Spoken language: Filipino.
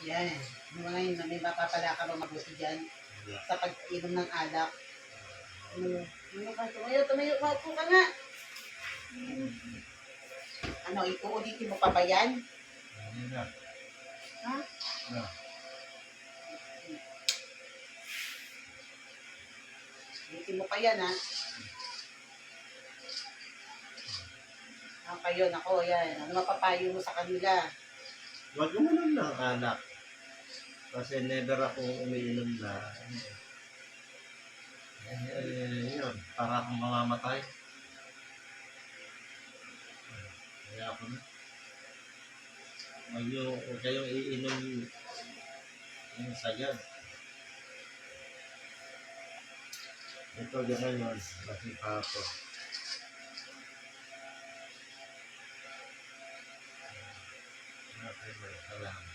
Yan. Ano ngayon, may mapapala ka ba mabuti dyan sa pag-inom ng alak? Ano ka? Tumayo ka. Upo ka nga. Ano, uulitin mo pa ba yan? Hindi na. Ha? Ano? Ulitin mo pa yan, ha? Kayo, nako, yan. Ano mapapayo mo sa kanila? Huwag mo lang ng anak. Kasi never akong umiinom na. Yun. Para akong mamamatay. Kaya ako na. Huwag kayong iinom yung sagad. Ito gano'n yun. Kasi pa ako. Okay, salamat.